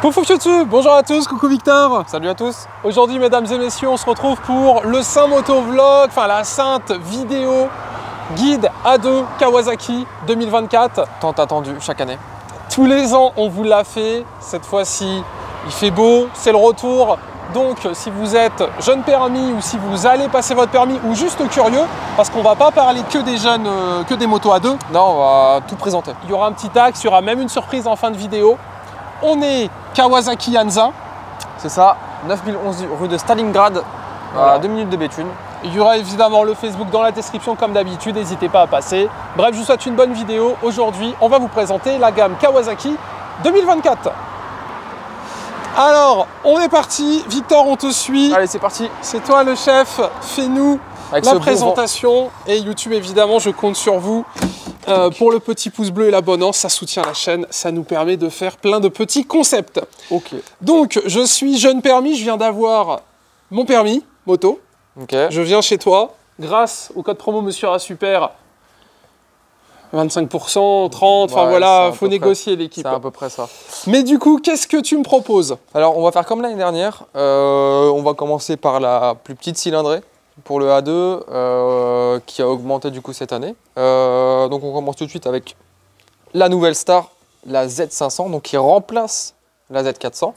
Pouf YouTube, bonjour à tous, coucou Victor. Salut à tous. Aujourd'hui, mesdames et messieurs, on se retrouve pour le Saint Motovlog, enfin la sainte vidéo guide A2 Kawasaki 2024. Tant attendu chaque année. Tous les ans, on vous l'a fait. Cette fois-ci, il fait beau, c'est le retour. Donc, si vous êtes jeune permis ou si vous allez passer votre permis ou juste curieux, parce qu'on va pas parler que des jeunes, que des motos A2. Non, on va tout présenter. Il y aura un petit axe, il y aura même une surprise en fin de vidéo. On est Kawasaki Hansa. C'est ça, 9011 rue de Stalingrad, Voilà. à 2 minutes de Béthune. Il y aura évidemment le Facebook dans la description comme d'habitude, n'hésitez pas à passer. Bref, je vous souhaite une bonne vidéo. Aujourd'hui, on va vous présenter la gamme Kawasaki 2024. Alors, on est parti. Victor, on te suit. Allez, c'est parti. C'est toi le chef. Fais-nous Avec la ce beau présentation. Et YouTube, évidemment, je compte sur vous pour le petit pouce bleu et l'abonnement. Ça soutient la chaîne. Ça nous permet de faire plein de petits concepts. Ok. Donc, je suis jeune permis. Je viens d'avoir mon permis moto. Ok. Je viens chez toi, grâce au code promo Monsieur Super, 25%, 30%, enfin Ouais, voilà, c'est faut à peu négocier l'équipe. C'est à peu près ça. Mais du coup, qu'est-ce que tu me proposes? Alors, on va faire comme l'année dernière. On va commencer par la plus petite cylindrée pour le A2 qui a augmenté du coup cette année. Donc, on commence tout de suite avec la nouvelle star, la Z500, donc qui remplace la Z400.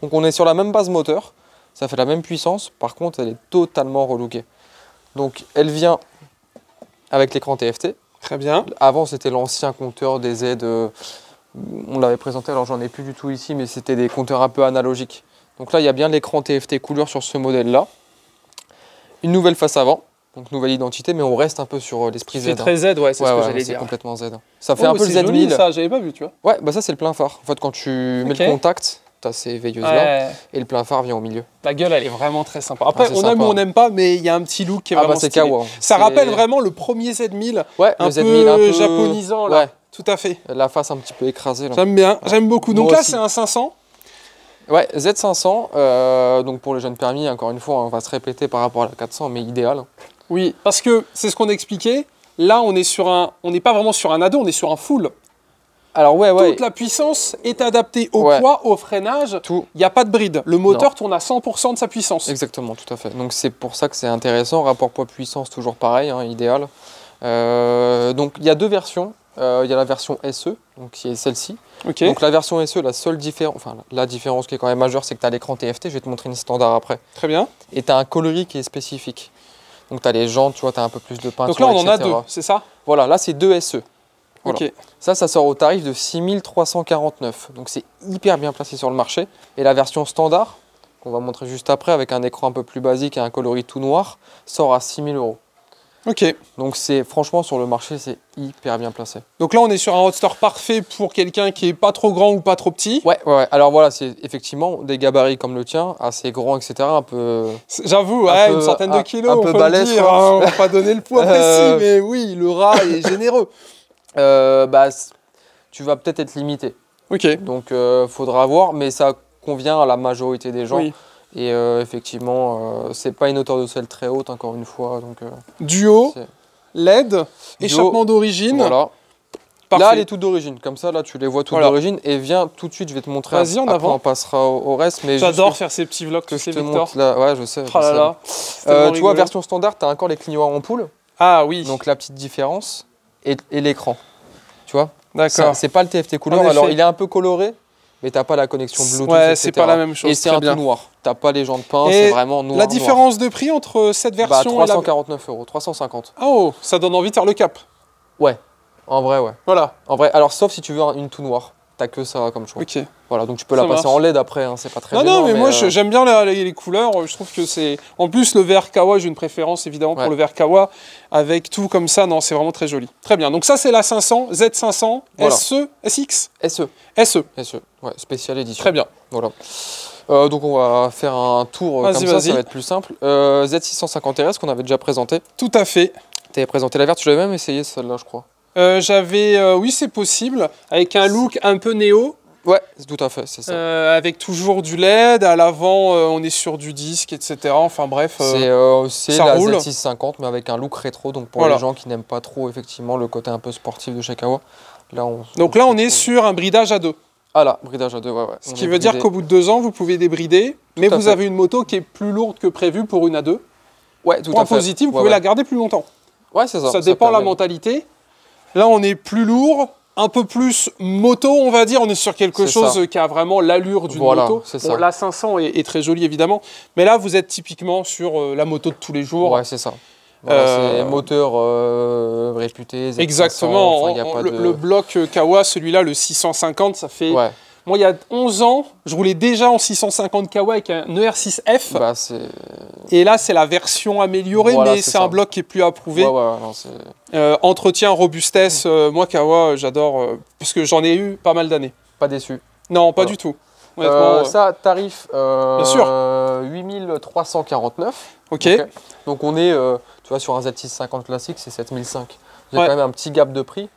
Donc, on est sur la même base moteur. Ça fait la même puissance, par contre elle est totalement relookée. Donc elle vient avec l'écran TFT. Très bien. Avant c'était l'ancien compteur des Z, on l'avait présenté, alors j'en ai plus du tout ici, mais c'était des compteurs un peu analogiques. Donc là il y a bien l'écran TFT couleur sur ce modèle là. Une nouvelle face avant, donc nouvelle identité, mais on reste un peu sur l'esprit Z. C'est très Z, ouais, c'est ce que j'allais c'est dire. complètement Z. Ça fait un peu le c'est joli, Z1000. ça, j'avais pas vu, tu vois. Ouais, bah ça c'est le plein phare. En fait quand tu mets le contact, tu as ces veilleuses là, et le plein phare vient au milieu. La gueule, elle est vraiment très sympa. Après, c'est on aime sympa. ou on n'aime pas, mais il y a un petit look qui est vraiment c'est stylé. Kawa. Ça rappelle vraiment le premier Z1000, Ouais, un le Z1000 un peu japonisant, là. Ouais. Tout à fait. La face un petit peu écrasée. Là. J'aime bien, j'aime beaucoup. Donc Moi là, aussi. c'est un 500. Ouais, Z500, donc pour les jeunes permis, encore une fois, on va se répéter par rapport à la 400, mais idéal. Oui, parce que c'est ce qu'on expliquait. Là, on n'est pas vraiment sur un ado, on est sur un full. Alors ouais, Toute la puissance est adaptée au Ouais. poids, au freinage. Tout. Il n'y a pas de bride. Le moteur tourne à 100% de sa puissance. Exactement, tout à fait. Donc c'est pour ça que c'est intéressant. Rapport poids-puissance, toujours pareil, hein, idéal. Donc il y a deux versions. Il y a la version SE, donc qui est celle-ci. Ok. Donc la version SE, la différence qui est quand même majeure, c'est que tu as l'écran TFT. Je vais te montrer une standard après. Très bien. Et tu as un coloris qui est spécifique. Donc tu as les jantes, tu vois, tu as un peu plus de peinture. Donc là, on en a etc. deux, c'est ça? Voilà, là c'est deux SE. Voilà. Ok. Ça sort au tarif de 6349. Donc c'est hyper bien placé sur le marché. Et la version standard, qu'on va montrer juste après, avec un écran un peu plus basique et un coloris tout noir, sort à 6000 €. Ok. Donc c'est franchement sur le marché, c'est hyper bien placé. Donc là, on est sur un roadster parfait pour quelqu'un qui est pas trop grand ou pas trop petit. Ouais. Alors voilà, c'est effectivement des gabarits comme le tien, assez grand, etc. Un peu. J'avoue, Un ouais, peu- une centaine de kilos, un on peu peut balèze, le dire. quoi. Hein, on va pas donner le poids précis, mais oui, le rat est généreux. Tu vas peut-être être limité. Ok. Donc faudra voir, mais ça convient à la majorité des gens. Oui. Et effectivement, c'est pas une hauteur de selle très haute, encore une fois. Donc, Duo, c'est- LED, échappement d'origine. voilà. Parfait. Là, elle est toute d'origine. Comme ça, là, tu les vois toutes Voilà. d'origine. Et viens tout de suite, je vais te montrer. Vas-y, en Après, avant. on passera au reste. Mais J'adore juste faire ces petits vlogs, que tu je sais, te Victor. montre là. Ouais, je sais. Oh là là. c'est tellement Tu vois, rigolo. version standard, tu as encore les clignotants en ampoule. Ah oui, Donc, la petite différence. Et l'écran. Tu vois, d'accord. c'est pas le TFT couleur. En Alors, effet. il est un peu coloré. Mais t'as pas la connexion Bluetooth, Ouais, etc. c'est pas la même chose, Et c'est très un bien. tout noir. T'as pas les jantes peintes, Et c'est vraiment noir. La différence de prix entre cette Bah, version et la... 349 €, 350. Oh, ça donne envie de faire le cap. Ouais, en vrai, ouais. Voilà, En vrai, alors sauf si tu veux une tout noire, t'as que ça comme choix. ok. Voilà, donc tu peux Ça la passer marche. en LED après, hein, c'est pas très Non, gênant, non, mais moi, euh, j'aime bien les couleurs. Je trouve que c'est... En plus, le vert Kawa, j'ai une préférence, évidemment, pour Ouais. le vert Kawa. Avec tout comme ça, non, c'est vraiment très joli. Très bien, donc ça, c'est la 500, Z500, Voilà. SE, SX, SE, SE. ouais, spéciale édition. Très bien. Voilà. Donc on va faire un tour comme Vas-y, ça, vas-y. ça va être plus simple. Z650 RS qu'on avait déjà présenté. Tout à fait. T'avais présenté la verte, tu l'avais même essayé celle-là, je crois. Oui, c'est possible, avec un look un peu néo. Ouais, tout à fait, c'est ça. Avec toujours du LED, à l'avant on est sur du disque, etc. Enfin bref, C'est ça la roule. Z650 mais avec un look rétro, donc pour Voilà. les gens qui n'aiment pas trop effectivement le côté un peu sportif de chez Kawa. Là, donc là on est sur un bridage à deux. Ah là, bridage à 2, ouais. Ce qui veut dire qu'au bout de 2 ans, vous pouvez débrider, mais vous avez une moto qui est plus lourde que prévu pour une A2. Ouais, tout à fait. Point positif, vous pouvez la garder plus longtemps. Ouais, c'est ça. Ça dépend de la mentalité. Là, on est plus lourd, un peu plus moto, on va dire. On est sur quelque chose qui a vraiment l'allure d'une moto. Bon, la 500 est très jolie, évidemment. Mais là, vous êtes typiquement sur la moto de tous les jours. Ouais, c'est ça. Voilà, c'est moteur réputé. Exactement. Le bloc Kawa, celui-là, le 650, ça fait... Ouais. Moi, il y a 11 ans, je roulais déjà en 650 Kawa avec un ER6F. Bah, et là, c'est la version améliorée, mais c'est un bloc qui est plus approuvé. Entretien, robustesse, moi, Kawa, j'adore, parce que j'en ai eu pas mal d'années. Pas déçu? Non, pas du tout. Ça, tarif bien sûr. 8349. Ok. Donc, on est tu vois, sur un Z650 classique, c'est 7005. Il y a quand même un petit gap de prix.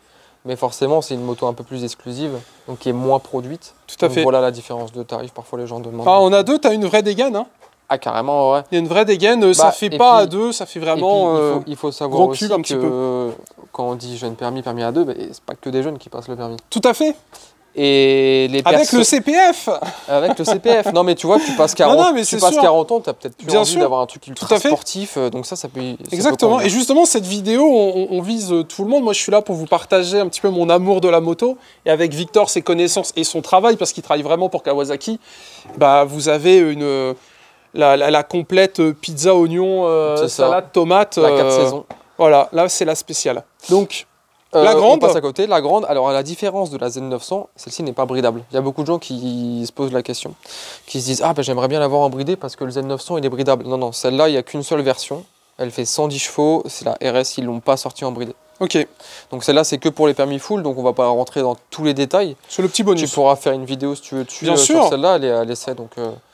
Mais forcément, c'est une moto un peu plus exclusive, donc qui est moins produite. Tout à fait. Voilà la différence de tarif. Parfois, les gens demandent. Ah, on a deux, tu as une vraie dégaine. Hein. Ah, carrément, ouais. Il y a une vraie dégaine, ça fait pas à deux, ça fait vraiment. Il faut savoir aussi un petit peu. Quand on dit jeune permis à deux, c'est pas que des jeunes qui passent le permis. Tout à fait. Et les avec le CPF. Avec le CPF. Non, mais tu vois, tu passes 40, tu passes 40 ans, tu as peut-être plus envie d'avoir un truc ultra sportif. Donc ça peut... Exactement. Et justement, cette vidéo, on vise tout le monde. Moi, je suis là pour vous partager un petit peu mon amour de la moto. Et avec Victor, ses connaissances et son travail, parce qu'il travaille vraiment pour Kawasaki, bah, vous avez la complète pizza, oignon, salade, tomate. La 4 saisons. Voilà, là, c'est la spéciale. Donc... la grande. On passe à côté. La grande, alors à la différence de la Z900, celle-ci n'est pas bridable. Il y a beaucoup de gens qui se posent la question, qui se disent « Ah, ben, j'aimerais bien l'avoir en bridé parce que le Z900, il est bridable. » Non, celle-là, il n'y a qu'une seule version. Elle fait 110 chevaux, c'est la RS, ils ne l'ont pas sortie en bridé. Ok. Donc celle-là, c'est que pour les permis full, donc on ne va pas rentrer dans tous les détails. Sur le petit bonus. Tu pourras faire une vidéo si tu veux dessus. Bien sûr. Sur celle-là, elle est à l'essai.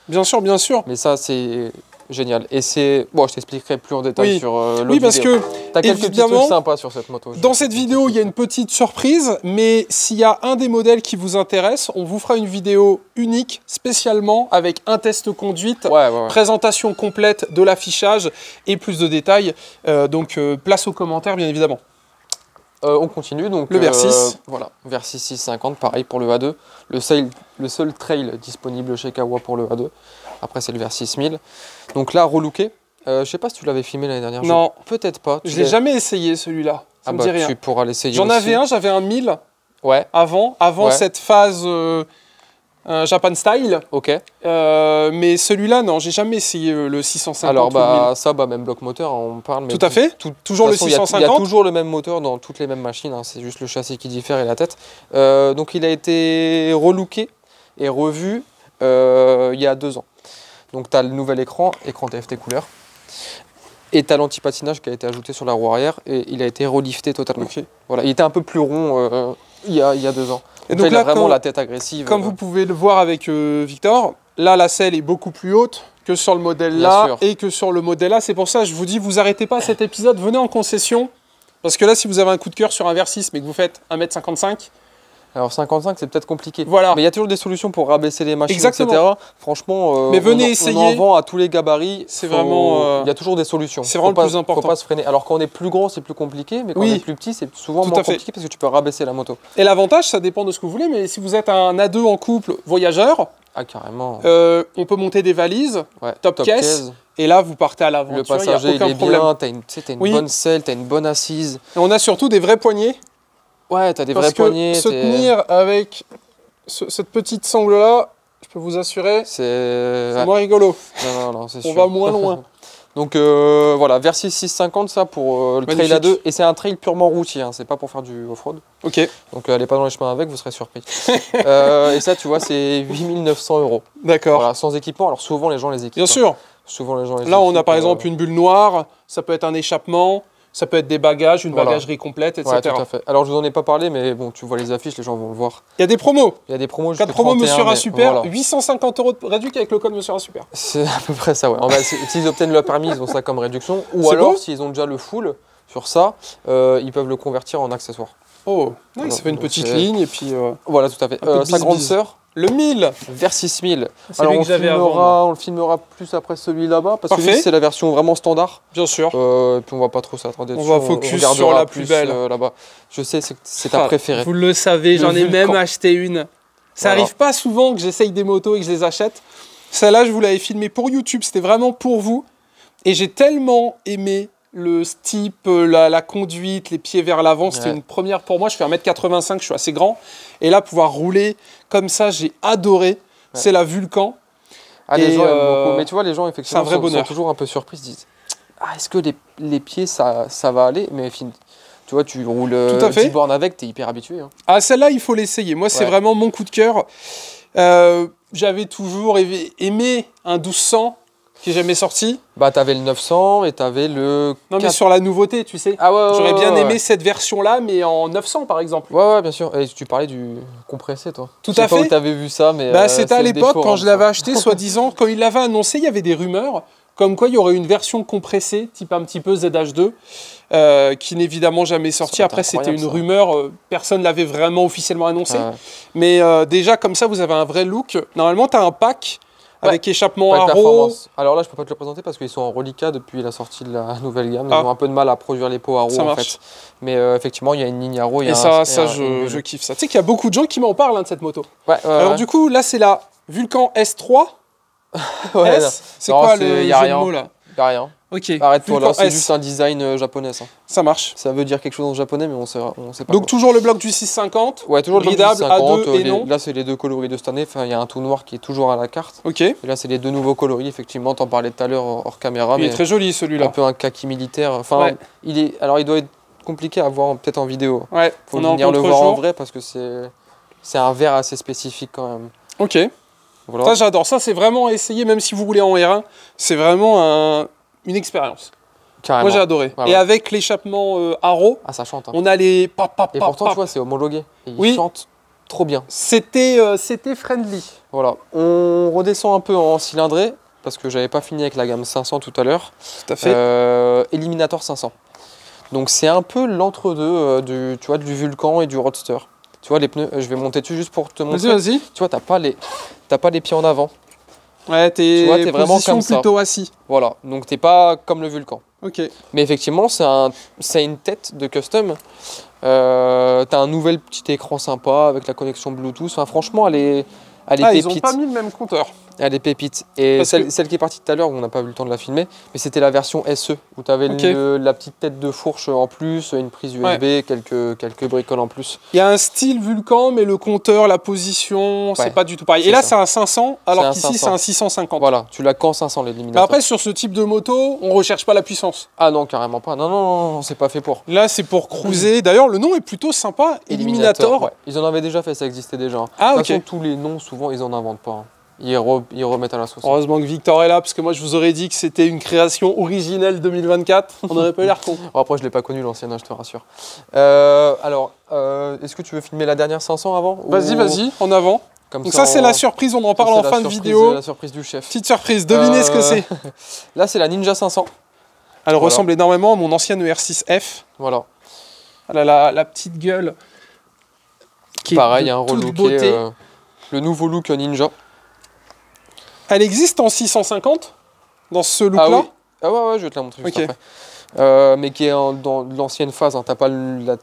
Bien sûr, bien sûr. Mais ça, c'est... génial. Et c'est... Bon, je t'expliquerai plus en détail sur l'autre vidéo. Oui, parce que, t'as quelques petits trucs sympas sur cette moto. Dans cette vidéo, il y a une petite surprise, mais s'il y a un des modèles qui vous intéresse, on vous fera une vidéo unique, spécialement, avec un test conduite, présentation complète de l'affichage et plus de détails. Donc, place aux commentaires, bien évidemment. On continue, donc... Le Versys. Voilà, Versys 650, pareil pour le A2. Le seul trail disponible chez Kawa pour le A2. Après, c'est le Versys 1000. Donc là, relooké. Je sais pas si tu l'avais filmé l'année dernière. Non. Peut-être pas. Je l'ai jamais essayé, celui-là. Ça me dit rien. Tu pourras l'essayer. J'en avais un, j'avais un 1000 avant cette phase Japan Style. Ok. Mais celui-là, non, j'ai jamais essayé le 650. Alors, même bloc moteur, on parle. Mais tout à fait. Toujours le 650. Il y a toujours le même moteur dans toutes les mêmes machines. Hein, c'est juste le châssis qui diffère et la tête. Donc, il a été relooké et revu il y a 2 ans. Donc tu as le nouvel écran TFT couleur. Et tu as l'anti-patinage qui a été ajouté sur la roue arrière et il a été relifté totalement. Okay. Voilà, il était un peu plus rond il y a 2 ans. Et donc là, il a vraiment la tête agressive. Comme vous pouvez le voir avec Victor, là la selle est beaucoup plus haute que sur le modèle là et que sur le modèle là. C'est pour ça que je vous dis, vous arrêtez pas cet épisode, venez en concession. Parce que là, si vous avez un coup de cœur sur un Versys mais que vous faites 1m55, alors 55 c'est peut-être compliqué, voilà. Mais il y a toujours des solutions pour rabaisser les machines, exactement. etc. Franchement, mais venez essayer. On en vend à tous les gabarits. C'est vraiment. Il y a toujours des solutions. C'est vraiment le plus important. Faut pas se freiner. Alors quand on est plus grand, c'est plus compliqué, mais quand on est plus petit, c'est souvent moins compliqué parce que tu peux rabaisser la moto. Et l'avantage, ça dépend de ce que vous voulez, mais si vous êtes un A2 en couple voyageur, carrément. On peut monter des valises, top caisse. Et là, vous partez à l'aventure. Le passager, il est bien. T'as une bonne selle, t'as une bonne assise. Et on a surtout des vrais poignets. Ouais, t'as des vrais poignets. Se tenir avec cette petite sangle-là, je peux vous assurer, c'est moins rigolo. Non, c'est sûr. On va moins loin. Donc voilà, Versys 650, ça pour le trail A2. Et c'est un trail purement routier, hein, c'est pas pour faire du off-road. Ok. Donc allez pas dans les chemins avec, vous serez surpris. Et ça, tu vois, c'est 8900 €. D'accord. Voilà, sans équipement. Alors souvent, les gens les équipent. Bien sûr. Souvent, les gens les Là, on a par exemple une bulle noire, ça peut être un échappement. Ça peut être des bagages, une bagagerie complète, etc. Ouais, tout à fait. Alors, je vous en ai pas parlé, mais bon, tu vois les affiches, les gens vont le voir. Il y a des promos. Il y a des promos. 4 promos Monsieur Super, voilà. 850 € de réduction avec le code Monsieur Super. C'est à peu près ça, ouais. S'ils obtiennent leur permis, ils ont ça comme réduction. Ou alors, s'ils ont déjà le full sur ça, ils peuvent le convertir en accessoire. Oh, nice, ça fait une petite ligne et puis... voilà, tout à fait. Sa grande sœur. Le 1000 Versys 1000. Alors on le filmera plus après celui là-bas parce que c'est la version vraiment standard. Bien sûr. Et puis on va pas trop s'attarder dessus. On va focus sur la plus belle. Là-bas. Je sais, c'est ta préférée. Vous le savez, j'en ai même acheté une. Ça Voilà. arrive pas souvent que j'essaye des motos et que je les achète. Celle-là, je vous l'avais filmée pour YouTube, c'était vraiment pour vous. Et j'ai tellement aimé le steep, la conduite, les pieds vers l'avant. C'était Ouais. une première pour moi. Je fais 1m85, je suis assez grand. Et là, pouvoir rouler comme ça, j'ai adoré. C'est la Vulcan. Ah, les Et, gens aiment beaucoup. Mais tu vois, les gens, effectivement, c'est un vrai sont bonheur. toujours un peu surpris, ils se disent ah, est-ce que les pieds, ça va aller? Mais tu vois, tu roules Tout à fait. 10 bornes avec, t'es hyper habitué. Hein. Ah, celle-là, il faut l'essayer. Moi, c'est Ouais. vraiment mon coup de cœur. J'avais toujours aimé un 1200 qui n'est jamais sorti. Bah, t'avais le 900 et t'avais le. Non, mais 4. sur la nouveauté, tu sais. Ah ouais, J'aurais bien ouais, aimé ouais. cette version-là, mais en 900 par exemple. Ouais, bien sûr. Et tu parlais du compressé, toi. Tout Je sais à pas fait. où t'avais vu ça, mais. Bah, c'était à c'est le l'époque, défaut, quand hein, je l'avais ça. acheté, soi-disant, quand il l'avait annoncé, il y avait des rumeurs comme quoi il y aurait une version compressée, type un petit peu ZH2, qui n'est évidemment jamais sortie. Ça aurait été Après, c'était une incroyable, rumeur, personne ne l'avait vraiment officiellement annoncé. Ouais. Mais déjà, comme ça, vous avez un vrai look. Normalement, tu as un pack avec échappement Pas de Haro. performance. Alors là, je peux pas te le présenter parce qu'ils sont en reliquat depuis la sortie de la nouvelle gamme. Ils Ah. ont un peu de mal à produire les pots Haro Ça en marche. fait. Mais effectivement, il y a une ligne Haro. il y a Et un- ça, et une je bulle. kiffe ça. Tu sais qu'il y a beaucoup de gens qui m'en parlent de cette moto. Ouais, Alors du coup, là, c'est la Vulcan S3. ouais, S, c'est non, quoi c'est- le y a jeu rien. de mots là? y a rien. Ok. Arrête-toi là, Vulcan c'est S. juste un design japonais ça. Ça marche. Ça veut dire quelque chose en japonais, mais on sait pas. Donc quoi. toujours le bloc du 650. Ouais, toujours le bridable, 50, A2 et non. Là, c'est les deux coloris de cette année. Enfin, il y a un tout noir qui est toujours à la carte. Ok. Et là, c'est les deux nouveaux coloris. Effectivement, t'en parlais tout à l'heure hors caméra. Il mais est très joli un celui-là. peu un kaki militaire. Enfin, Ouais. alors, il doit être compliqué à voir peut-être en vidéo. Ouais. Faut On est en venir le voir en contre-jour. vrai parce que c'est un verre assez spécifique quand même. Ok. Voilà. Ça j'adore. Ça c'est vraiment à essayer même si vous roulez en R1. C'est vraiment une expérience. Carrément. Moi j'ai adoré. Ouais, Et ouais. avec l'échappement Haro, Ah, ça chante. Hein. on a les pap. Et pourtant, tu vois, c'est homologué. Et il Oui. chante trop bien. C'était friendly. Voilà. On redescend un peu en cylindrée parce que j'avais pas fini avec la gamme 500 tout à l'heure. Tout à fait. Eliminator 500. Donc c'est un peu l'entre-deux tu vois, du Vulcan et du Roadster. Tu vois les pneus, je vais monter dessus juste pour te montrer. Vas-y. Tu vois, t'as pas les pieds en avant. Ouais, Tu vois, t'es vraiment position comme ça. plutôt assis. Voilà. Donc t'es pas comme le Vulcan. Ok. Mais effectivement, c'est une tête de custom. T'as un nouvel petit écran sympa avec la connexion Bluetooth. Enfin, franchement, elle est Ah, ils ont pépite. pas mis le même compteur. Elle est pépite. Et Parce que- celle qui est partie tout à l'heure, on n'a pas eu le temps de la filmer, mais c'était la version SE, où tu avais Ok. la petite tête de fourche en plus, une prise USB, quelques bricoles en plus. Il y a un style Vulcan, mais le compteur, la position, c'est Ouais, pas du tout pareil. c'est Et là, ça. c'est un 500, alors un qu'ici, c'est 500. un 650. Voilà, tu l'as qu'en 500 Mais l'éliminateur. après, sur ce type de moto, on recherche pas la puissance. Ah non, carrément pas. Non, c'est pas fait pour. Là, c'est pour cruiser. D'ailleurs, le nom est plutôt sympa, Eliminator. Ouais. Ils en avaient déjà fait, ça existait déjà. hein. Ah, De toute ok. façon, tous les noms, souvent, ils en inventent pas. hein. Ils remettent à la sauce. Heureusement que Victor est là, parce que moi, je vous aurais dit que c'était une création originelle 2024. On n'aurait pas eu l'air con. Bon, après, je l'ai pas connu l'ancienne, hein, je te rassure. Alors, est-ce que tu veux filmer la dernière 500 avant Vas-y, ou- vas-y, en avant. Comme Donc ça, c'est la surprise, on en parle en fin de vidéo. La surprise du chef. Petite surprise, devinez ce que c'est. Là, c'est la Ninja 500. Elle Voilà. ressemble énormément à mon ancienne ER6F. Voilà. Elle a la petite gueule. Qui est Pareil, de un toute relooké. beauté. Le nouveau look Ninja. Elle existe en 650 dans ce look-là. Ah oui. Ah ouais, je vais te la montrer juste Ok. après. Mais qui est dans l'ancienne phase, hein, t'as pas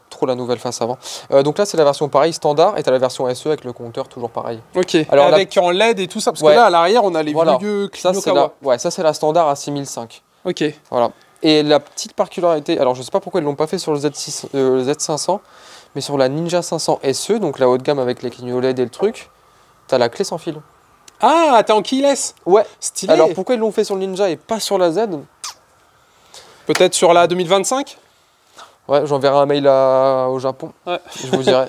trop la nouvelle phase avant. Donc là, c'est la version pareil standard, et t'as la version SE avec le compteur toujours pareil. Ok. Alors, avec en LED et tout ça, parce Ouais. que là à l'arrière on a les Voilà. vieux Ça, Clino c'est Kawa. ça, c'est la standard à 6005. Ok. Voilà. Et la petite particularité, alors je sais pas pourquoi ils l'ont pas fait sur le le Z500, mais sur la Ninja 500 SE, donc la haut de gamme avec les clignots LED et le truc, t'as la clé sans fil. Ah, t'es en keyless. Ouais. Stylé. Alors pourquoi ils l'ont fait sur le Ninja et pas sur la Z? Peut-être sur la 2025. Ouais, j'enverrai un mail au Japon. Ouais. Je vous dirai.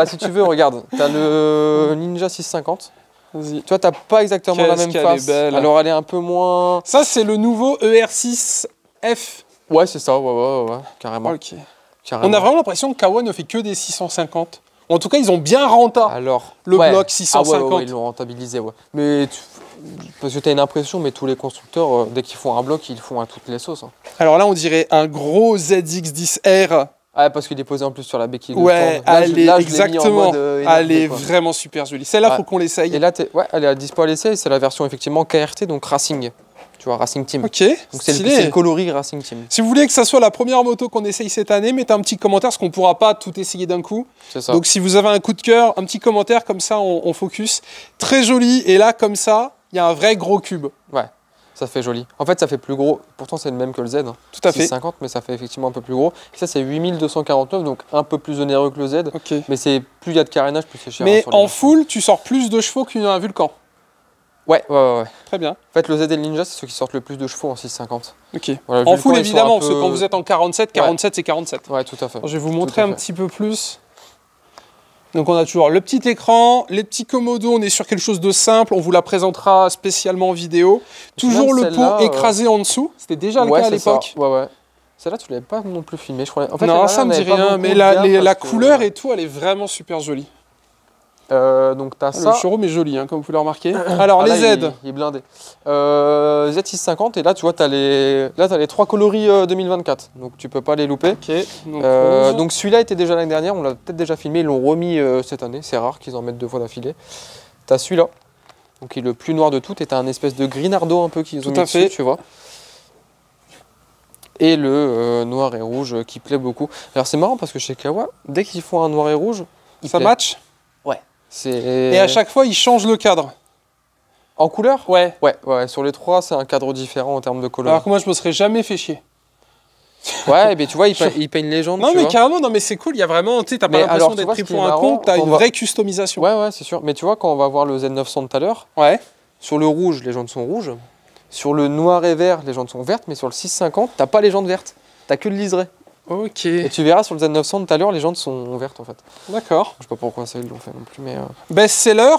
Si tu veux, regarde, t'as le Ninja 650. Vas-y. Tu vois, t'as pas exactement la Qu'est-ce même qu'elle face. est belle. Alors elle est un peu moins. Ça c'est le nouveau ER6F. Ouais, c'est ça, ouais, carrément. Ok. carrément. On a vraiment l'impression que Kawa ne fait que des 650. En tout cas, ils ont bien renta Alors, le ouais. bloc Ah 650. ouais, ils l'ont rentabilisé, ouais. Mais parce que tu as une impression, mais tous les constructeurs, dès qu'ils font un bloc, ils le font à toutes les sauces. hein. Alors là, on dirait un gros ZX10R. Ah, parce qu'il est posé en plus sur la béquille de Ouais, stand. Là, je l'ai mis en exactement. mode, Elle est énervé, quoi. vraiment super jolie. Celle-là, Ouais. faut qu'on l'essaye. Et là, elle est à dispo à l'essai, c'est la version effectivement KRT, donc Racing. Tu vois, Racing Team. Ok, Donc c'est stylé. le coloris Racing Team. Si vous voulez que ça soit la première moto qu'on essaye cette année, mettez un petit commentaire parce qu'on ne pourra pas tout essayer d'un coup. C'est ça. Donc si vous avez un coup de cœur, un petit commentaire, comme ça on focus. Très joli, et là comme ça, il y a un vrai gros cube. Ouais, ça fait joli. En fait, ça fait plus gros. Pourtant, c'est le même que le Z. Hein. Tout à fait. 650, mais ça fait effectivement un peu plus gros. Et ça, c'est 8249, donc un peu plus onéreux que le Z. Ok. Mais c'est plus il y a de carénage, plus c'est cher. Mais hein, sur les en marques. full, tu sors plus de chevaux qu'un Vulcan. Ouais. Très bien. En fait, le Z et le Ninja, c'est ceux qui sortent le plus de chevaux en 650. Ok. Voilà, le En Vulcan, full ils sont évidemment, un parce que peu- quand vous êtes en 47, 47 c'est 47. Ouais, tout à fait. Alors, je vais vous montrer Tout à un fait. petit peu plus. Donc on a toujours le petit écran, les petits commodos, on est sur quelque chose de simple, on vous la présentera spécialement en vidéo. Toujours même le pot celle-là, écrasé en dessous, c'était déjà le Ouais, cas à c'est ça. l'époque. Ouais. Celle-là, tu l'avais pas non plus filmé, je crois. En fait, Non, la ça me dit dernière, on avait pas rien, beaucoup mais de la, gamme la parce que- couleur et tout, elle est vraiment super jolie. Donc, t'as Le ça. showroom est joli, hein, comme vous pouvez le remarquer. Alors, Ah, là, les Z. il est blindé. Z650, et là, tu vois, t'as les 3 coloris 2024. Donc, tu peux pas les louper. Ok, donc, rose. Donc celui-là était déjà l'année dernière, on l'a peut-être déjà filmé, ils l'ont remis cette année, c'est rare qu'ils en mettent 2 fois d'affilée. T'as celui-là, donc il est le plus noir de tout, et t'as un espèce de grinardo un peu qu'ils ont Tout mis à dessus, fait. tu vois. Et le noir et rouge qui plaît beaucoup. Alors c'est marrant parce que chez Kawa, dès qu'ils font un noir et rouge, il Ça plaît. match. Et Et à chaque fois, ils changent le cadre. En couleur Ouais. Ouais, sur les 3, c'est un cadre différent en termes de couleur. Alors que moi, je me serais jamais fait chier. Ouais, mais tu vois, il peint une légende. Non, tu mais vois. carrément, non, mais c'est cool. Il y a vraiment, tu sais, t'as pas Mais l'impression alors, tu d'être vois, pris ce qui pour est un marrant, con, t'as on une va- vraie customisation. Ouais, c'est sûr. Mais tu vois, quand on va voir le Z900 tout à l'heure, Ouais. sur le rouge, les jantes sont rouges. Sur le noir et vert, les jantes sont vertes. Mais sur le 650, t'as pas les jantes vertes. T'as que le liseré. Ok. Et tu verras sur le Z900 tout à l'heure, les jantes sont vertes en fait. D'accord. Je sais pas pourquoi ça ils l'ont fait non plus, mais. Best-seller.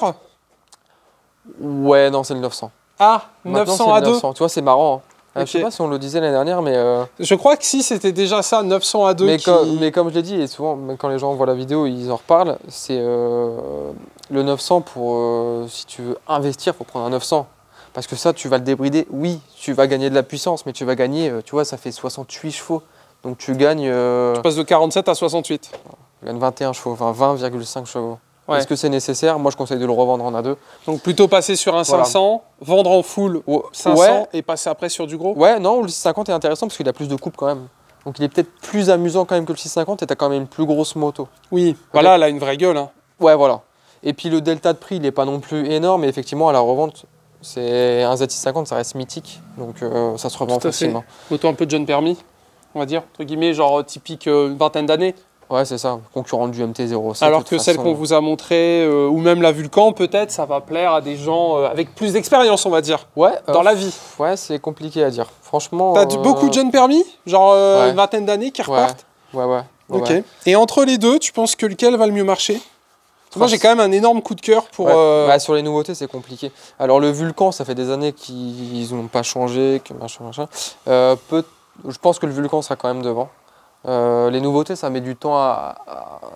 Ouais, non, c'est le 900. Ah, Maintenant, 900 c'est à le 2. 900. Tu vois, c'est marrant. Hein. Je sais Ok. pas si on le disait l'année dernière, mais. Je crois que si, c'était déjà ça, 900 à 2. Mais comme je l'ai dit, et souvent, même quand les gens voient la vidéo, ils en reparlent, c'est le 900 pour. Si tu veux investir, il faut prendre un 900. Parce que ça, tu vas le débrider. Oui, tu vas gagner de la puissance, mais tu vas gagner, tu vois, ça fait 68 chevaux. Donc tu gagnes, Tu passes de 47 à 68. 21 chevaux, enfin 20,5 chevaux. Ouais. Est-ce que c'est nécessaire? Moi, je conseille de le revendre en A2. Donc plutôt passer sur un Voilà. 500, vendre en full Ouais. 500 et passer après sur du gros. Ouais, non, le 650 est intéressant parce qu'il a plus de coupe quand même. Donc il est peut-être plus amusant quand même que le 650 et t'as quand même une plus grosse moto. Oui, voilà, elle a une vraie gueule. Hein. Ouais, voilà. Et puis le delta de prix, il n'est pas non plus énorme, mais effectivement, à la revente, c'est un Z650, ça reste mythique. Donc ça se revend Tout à fait. facilement. Moto un peu de jeune permis, on va dire, entre guillemets, genre typique une vingtaine d'années. Ouais, c'est ça, concurrent du MT-07. Alors de toute que celle façon. qu'on vous a montrée, ou même la Vulcan, peut-être, ça va plaire à des gens avec plus d'expérience, on va dire, Ouais, dans la vie. ouais, c'est compliqué à dire. Franchement. T'as beaucoup de jeunes permis, genre ouais. une vingtaine d'années qui repartent. Ouais. Ok. Ouais. Et entre les deux, tu penses que lequel va le mieux marcher? Parce que moi, j'ai quand même un énorme coup de cœur pour. Ouais. Bah, sur les nouveautés, c'est compliqué. Alors le Vulcan, ça fait des années qu'ils n'ont pas changé, que machin. Je pense que le Vulcan sera quand même devant. Les nouveautés, ça met du temps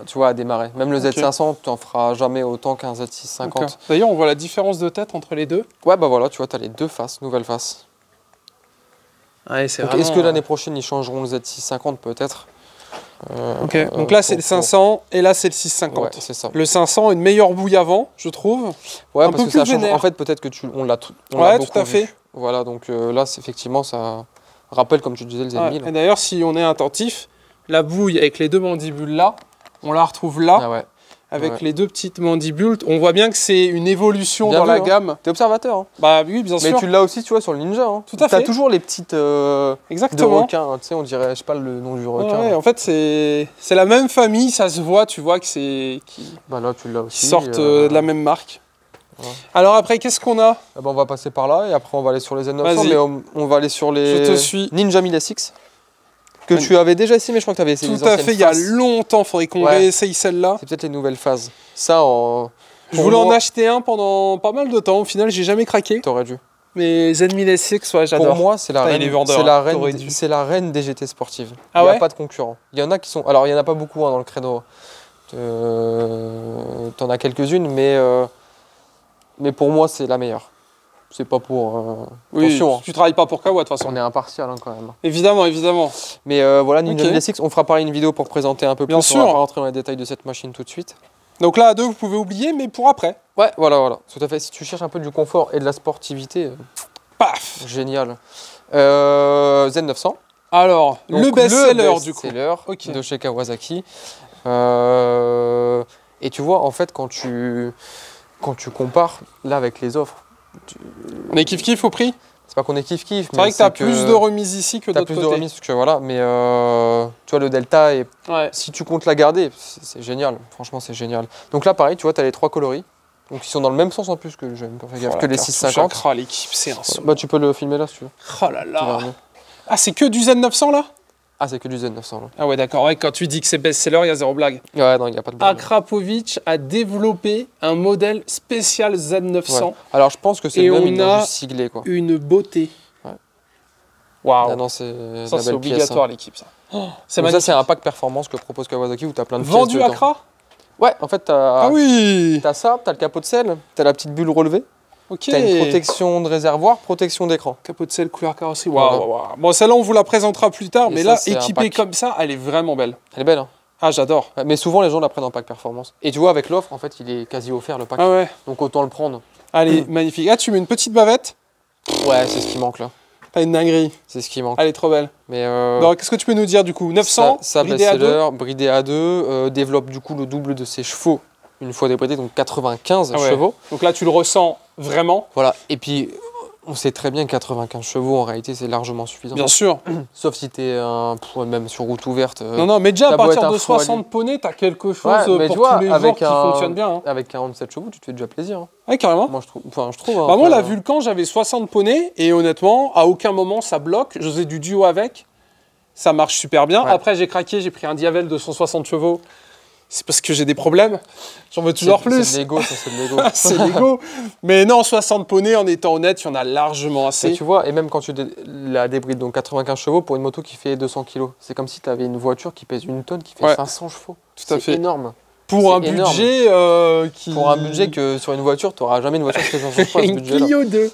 tu vois, à démarrer. Même le Ok. Z500, tu n'en feras jamais autant qu'un Z650. D'accord. D'ailleurs, on voit la différence de tête entre les deux. Ouais, bah voilà, tu vois, tu as les deux faces, nouvelles faces. Ouais, c'est Donc, est-ce que l'année prochaine, ils changeront le Z650 peut-être? Ok, donc là, c'est le 500 et là, c'est le 650. Ouais, c'est ça. Le 500, une meilleure bouille avant, je trouve. Ouais, un parce peu que ça plus change. vénère. En fait, peut-être que on l'a Ouais, beaucoup tout à vu. fait. Voilà, donc là, effectivement, ça rappelle, comme tu disais, le Z1000. Ouais. Et d'ailleurs, si on est attentif, la bouille avec les deux mandibules là, on la retrouve là, Ah ouais. avec ouais. les deux petites mandibules. On voit bien que c'est une évolution Bien dans vu, la hein. gamme. T'es observateur, hein. Bah oui, bien Mais sûr. tu l'as aussi, tu vois, sur le Ninja. Hein. Tout à fait. T'as toujours les petites de Exactement. requins, hein. Tu sais, on dirait, je sais pas le nom du requin. Ouais, là. en fait, c'est la même famille, ça se voit, tu vois que c'est qui Bah là, tu l'as aussi. sortent de la même marque. Ouais. Alors après, qu'est-ce qu'on a? Ah bah, on va passer par là et après on va aller sur les Z900, Vas-y. mais on va aller sur les Je te suis. Ninja 1000 SX que tu avais déjà essayé, mais je crois que tu avais essayé Tout les à anciennes fait, il y a phases. longtemps, faudrait qu'on Ouais. réessaye celle-là. C'est peut-être les nouvelles phases. Ça, Je voulais en acheter un pendant pas mal de temps, au final, j'ai jamais craqué. T'aurais dû. Mais Z1000SX, ouais, j'adore. Pour moi, c'est la Putain, reine. il est vendeur, C'est la hein. reine. T'aurais dû. C'est la reine des GT sportives. Ah il n'y a ouais pas de concurrent. Il y en a qui sont. Alors, il y en a pas beaucoup hein, dans le créneau. T'en as quelques-unes, mais pour moi, c'est la meilleure. C'est pas pour. Oui, attention, hein. tu travailles pas pour Kawa, de toute façon. On est impartial hein, quand même. Évidemment, évidemment. Mais voilà, Ninja Ok. 1000 SX, on fera pareil une vidéo pour présenter un peu plus. Bien On sûr. va pas rentrer dans les détails de cette machine tout de suite. Donc là, à deux, vous pouvez oublier, mais pour après. Ouais, voilà. Tout à fait. Si tu cherches un peu du confort et de la sportivité, Paf. Génial. Z900. Alors, Donc, le best-seller du coup. Best-seller Ok. de chez Kawasaki. Et tu vois, en fait, quand tu compares là avec les offres, On est kiff-kiff au prix? c'est pas qu'on est kiff-kiff, C'est vrai que tu as plus de remises ici que t'as d'autres plus côtés. de remises que voilà, mais tu vois, le Delta, et Ouais. si tu comptes la garder, c'est génial. Franchement, c'est génial. Donc là, pareil, tu vois, tu as les 3 coloris. Donc ils sont dans le même sens en plus que j'aime pas fait gaffe, que les 650. Chakra, l'équipe, c'est un son. Bah, tu peux le filmer là si tu veux. Oh là Tu verras là. mieux. Ah, c'est que du Z900 là? Ah, c'est que du Z900 là. Ah ouais, d'accord. Ouais, quand tu dis que c'est best-seller, il y a zéro blague. Ouais, non, il n'y a pas de blague. Akrapovic a développé un modèle spécial Z900. Ouais. Alors je pense que c'est Et le même, on ils l'ont a juste siglé quoi. une beauté. Ouais. Waouh. Ah non, c'est de Ça, la c'est belle pièce. obligatoire, l'équipe, ça. Oh, c'est Donc ça, magnifique. c'est un pack performance que propose Kawasaki où tu as plein de pièces Vendu dedans. Accra? Ouais, en fait, t'as Ah oui. ça, t'as le capot de selle, t'as la petite bulle relevée, Ok. t'as une protection de réservoir, protection d'écran. Capot de selle, couleur carrosserie. Voilà. Waouh, waouh. Bon, celle-là, on vous la présentera plus tard, Et mais ça, là, c'est un équipée pack. comme ça, elle est vraiment belle. Elle est belle, hein. Ah, j'adore. Ouais, mais souvent, les gens la prennent en pack performance. Et tu vois, avec l'offre, en fait, il est quasi offert le pack. Ah ouais. Donc autant le prendre. Allez, magnifique. Ah, tu mets une petite bavette? Ouais, c'est ce qui manque là. Pas une dinguerie. C'est ce qui manque. Elle est trop belle. Mais Alors, qu'est-ce que tu peux nous dire du coup? 900, ça bridé à deux. best-seller, bridé à 2, développe du coup le double de ses chevaux une fois débridé, donc 95 Ah ouais. chevaux. Donc là, tu le ressens vraiment. Voilà. Et puis, on sait très bien que 95 chevaux, en réalité, c'est largement suffisant. Bien sûr. Sauf si tu es même sur route ouverte. Non, non, mais déjà, à t'as beau partir être de un fou à 60 poneys, t'as quelque chose Ouais, mais pour tu vois, tous les jours avec qui fonctionne bien. Hein. Avec 47 chevaux, tu te fais déjà plaisir. Hein. Ouais, carrément. Moi, je trouve. Enfin, je trouve. Hein, Bah moi, après, la Vulcan, j'avais 60 poneys et honnêtement, à aucun moment ça bloque. Je faisais du duo avec. Ça marche super bien. Ouais. Après, j'ai craqué, j'ai pris un Diavel de 160 chevaux. C'est parce que j'ai des problèmes. J'en veux toujours plus. C'est de l'ego, ça, c'est de l'ego. C'est l'ego. Mais non, 60 poneys, en étant honnête, il y en a largement Et assez. tu vois, et même quand tu la débrides, donc 95 chevaux pour une moto qui fait 200 kg, c'est comme si tu avais une voiture qui pèse 1 tonne, qui fait Ouais. 500 chevaux. Tout à fait. C'est énorme. Pour un c'est énorme. budget qui... Pour un budget que sur une voiture, tu n'auras jamais une voiture qui fait 500 chevaux à ce Une budget-là. Clio 2.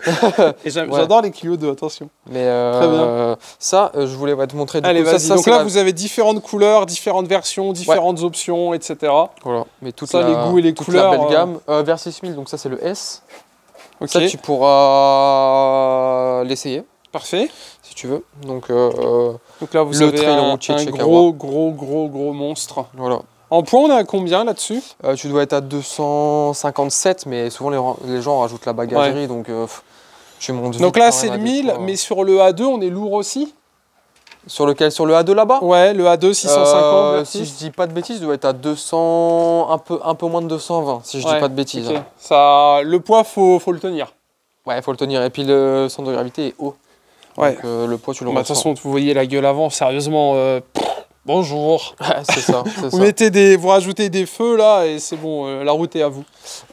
Et j'adore les Clio 2, attention. Mais Très bien. ça, je voulais te montrer. Du Allez, coup, vas-y. ça, Donc c'est là, la- vous avez différentes couleurs, différentes versions, différentes options, etc. Voilà, mais toute Ça, les goûts et les toute couleurs, la belle gamme. Vers 6000, donc ça c'est le S. Ok, Ça tu pourras l'essayer parfait. si tu veux. Donc Donc là, vous Le avez trail un routier de chez gros monstre. voilà. En points, on est à combien là-dessus? Tu dois être à 257, mais souvent les gens rajoutent la bagagerie, donc tu montes vite Donc là, quand c'est même le à des 1000, points. mais sur le A2, on est lourd aussi? Sur lequel? Sur le A2 là-bas? Ouais, le A2, 650 versus. Si je dis pas de bêtises, je dois être à 200, un peu moins de 220, si je dis Ouais, pas de bêtises. ok. Hein. Ça, le poids, faut le tenir. Ouais, il faut le tenir. Et puis le centre de gravité est haut. Ouais. Donc le poids, tu le Bon, bah, de toute ressens. façon, vous voyez la gueule avant, sérieusement. Bonjour. C'est ça, c'est Vous, ça. vous rajoutez des feux là et c'est bon, la route est à vous.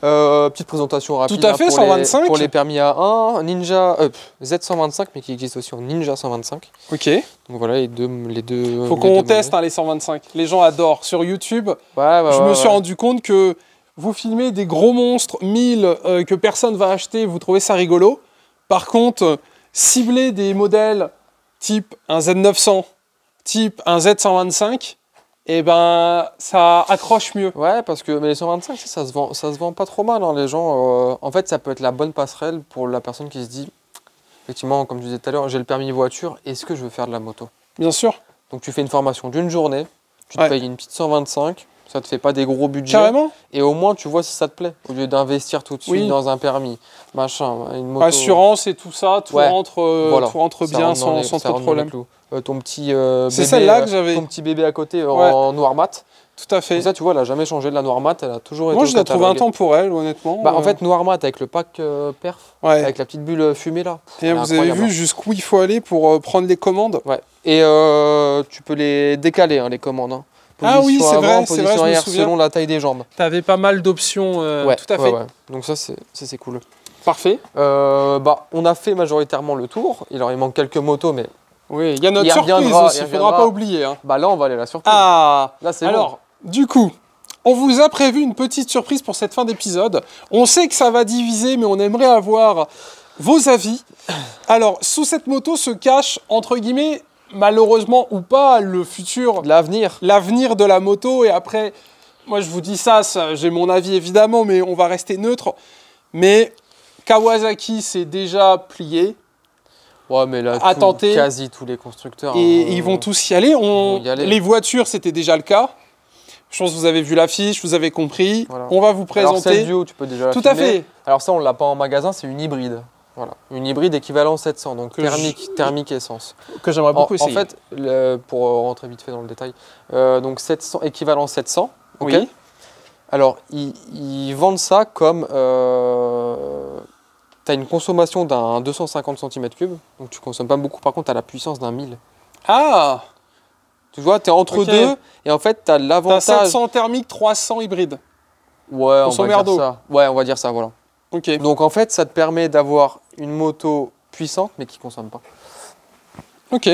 Petite présentation rapide. Tout à fait, pour 125. pour les permis A1, Ninja Z125, mais qui existe aussi en Ninja 125. Ok. Donc voilà, les deux. Faut les qu'on deux teste modèles. hein, les 125. Les gens adorent. Sur YouTube, Ouais, je me suis rendu compte que vous filmez des gros monstres 1000 que personne va acheter, vous trouvez ça rigolo. Par contre, cibler des modèles type un Z900, type un Z125, eh ben ça accroche mieux. Ouais, parce que mais les 125, ça se vend pas trop mal. Hein, les gens, en fait, ça peut être la bonne passerelle pour la personne qui se dit, effectivement, comme je disais tout à l'heure, j'ai le permis voiture, est-ce que je veux faire de la moto? Bien sûr. Donc tu fais une formation d'une journée, tu te Ouais. payes une petite 125, ça te fait pas des gros budgets. Carrément. Et au moins, tu vois si ça te plaît. Au lieu d'investir tout de suite Oui. dans un permis, machin, une moto. Assurance et tout ça, tout Ouais. rentre, Voilà. tout rentre Ça bien rentre dans sans ça trop de rentre dans les problème. clous. Ton petit C'est bébé, celle-là que j'avais. ton petit bébé à côté Ouais. en noir mat. Tout à fait. Et ça, tu vois, elle a jamais changé de la noir mat. Elle a toujours été. Moi, au je la trouve catalogue. intemporelle, honnêtement. Bah, en fait, noir mat avec le pack perf, ouais. avec la petite bulle fumée là. Et elle est vous avez incroyable. vu jusqu'où il faut aller pour prendre les commandes. Ouais. Et tu peux les décaler, hein, les commandes. Hein. Ah oui, Position c'est avant, vrai, c'est position vrai, je me arrière, souviens. selon la taille des jambes. T'avais pas mal d'options, Ouais, tout à fait. ouais, ouais. Donc ça, c'est cool. Parfait. Bah, on a fait majoritairement le tour. Il manque quelques motos, mais Oui, il y a notre Il surprise reviendra, aussi, il il faudra reviendra. pas oublier. Hein. bah là, on va aller à la surprise. Ah, Là, c'est alors, du coup, on vous a prévu une petite surprise pour cette fin d'épisode. On sait que ça va diviser, mais on aimerait avoir vos avis. Alors, sous cette moto se cache, entre guillemets, malheureusement ou pas, le futur, bon. L'avenir. l'avenir de la moto. Et après, moi je vous dis ça, j'ai mon avis évidemment, mais on va rester neutre. Mais Kawasaki s'est déjà plié. Ouais, mais là, à tenter. Quasi tous les constructeurs. Et ils vont tous y aller. vont y aller. Les voitures, c'était déjà le cas. Je pense que vous avez vu l'affiche, vous avez compris. Voilà. On va vous présenter. Alors, celle duo, tu peux déjà la Tout filmer. à fait. Alors ça, on l'a pas en magasin, c'est une hybride. Voilà, une hybride équivalent 700, donc Que thermique essence. Que j'aimerais beaucoup essayer. En fait, pour rentrer vite fait dans le détail, donc 700, équivalent 700. ok. Oui. Alors, ils vendent ça comme... tu as une consommation d'un 250 cm3, donc tu consommes pas beaucoup. Par contre, tu as la puissance d'un 1000. Ah, Tu vois, tu es entre Ok. deux, et en fait, tu as t'as l'avantage... 700 thermique, 300 hybride. Ouais, on va Consommeur dire d'eau. ça. Ouais, on va dire ça, voilà. Ok. Donc, en fait, ça te permet d'avoir une moto puissante, mais qui consomme pas. Ok.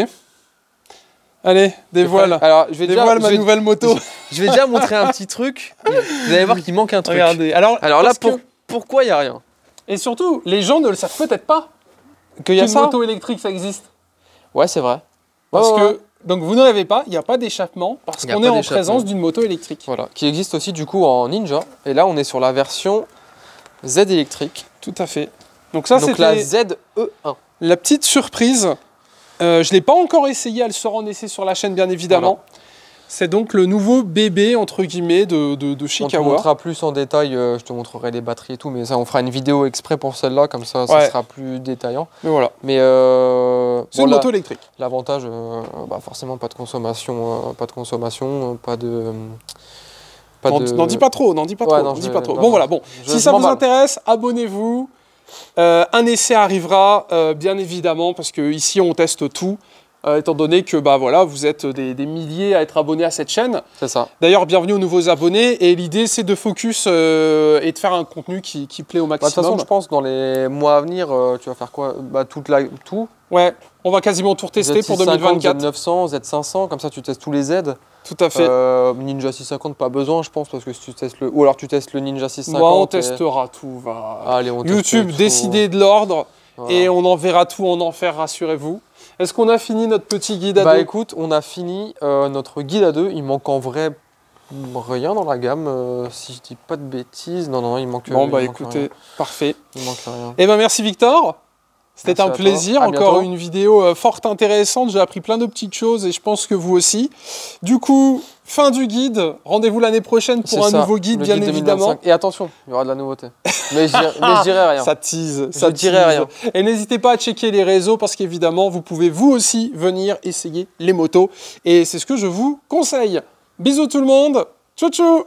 Allez, dévoile. Alors, je vais déjà... Dévoile je ma vais- nouvelle moto. Je vais déjà montrer un petit truc. Vous allez voir qu'il manque un truc. Regardez. Alors là, parce que- pourquoi il n'y a rien? Et surtout, les gens ne le savent peut-être pas Qu'il y a qu'une ça? moto électrique, ça existe. Ouais, c'est vrai. Parce Ouais, ouais. que, donc vous ne rêvez pas, il n'y a pas d'échappement, parce Il y a qu'on pas est en d'échappement. présence d'une moto électrique. Voilà. Qui existe aussi du coup en Ninja. Et là, on est sur la version Z électrique. Tout à fait. Donc ça, Donc la c'était ZE1. la petite surprise. Je ne l'ai pas encore essayé, elle sera en essai sur la chaîne, bien évidemment. Voilà. C'est donc le nouveau bébé, entre guillemets, de chez On te Kawa. montrera plus en détail, je te montrerai les batteries et tout, mais ça, on fera une vidéo exprès pour celle-là, comme ça, ça Ouais. sera plus détaillant. Mais voilà, Mais c'est une voilà, moto électrique. l'avantage, forcément, pas de consommation, pas de... N'en dis pas trop, n'en dis pas Ouais, trop, non, n'en dis je- pas trop. non, Bon non, voilà, bon. je Si ça vous m'emballe. intéresse, abonnez-vous. Un essai arrivera, bien évidemment, parce que ici on teste tout. Étant donné que bah, voilà, vous êtes des milliers à être abonnés à cette chaîne. C'est ça. D'ailleurs, bienvenue aux nouveaux abonnés. Et l'idée, c'est de focus et de faire un contenu qui plaît au Bah, de toute maximum. façon, je pense dans les mois à venir, tu vas faire quoi? Tout. Ouais, on va quasiment tout tester pour 2024. Z900, Z500, comme ça tu testes tous les Z. Tout à fait. Ninja 650, pas besoin, je pense, parce que si tu testes ou alors tu testes le Ninja 650. Moi, on et- testera tout. Va. Allez, on teste YouTube, tout. décidez de l'ordre. Voilà. Et on en verra tout en enfer, rassurez-vous. Est-ce qu'on a fini notre petit guide à Bah dos? écoute, on a fini notre guide à deux. Il manque en vrai rien dans la gamme, si je dis pas de bêtises. Non, il manque. Bon, il bah manque écoutez, rien. parfait. Il manque rien. Eh ben merci Victor. C'était Merci un à toi. plaisir. À Encore bientôt. une vidéo fort intéressante. J'ai appris plein de petites choses et je pense que vous aussi. Du coup, fin du guide. Rendez-vous l'année prochaine pour C'est un ça, nouveau guide, le bien guide évidemment. 2025. Et attention, il y aura de la nouveauté. Mais je dirai rien. Ça tease, Je ça dirai tease. rien. Et n'hésitez pas à checker les réseaux parce qu'évidemment, vous pouvez vous aussi venir essayer les motos. Et c'est ce que je vous conseille. Bisous tout le monde. Ciao ciao.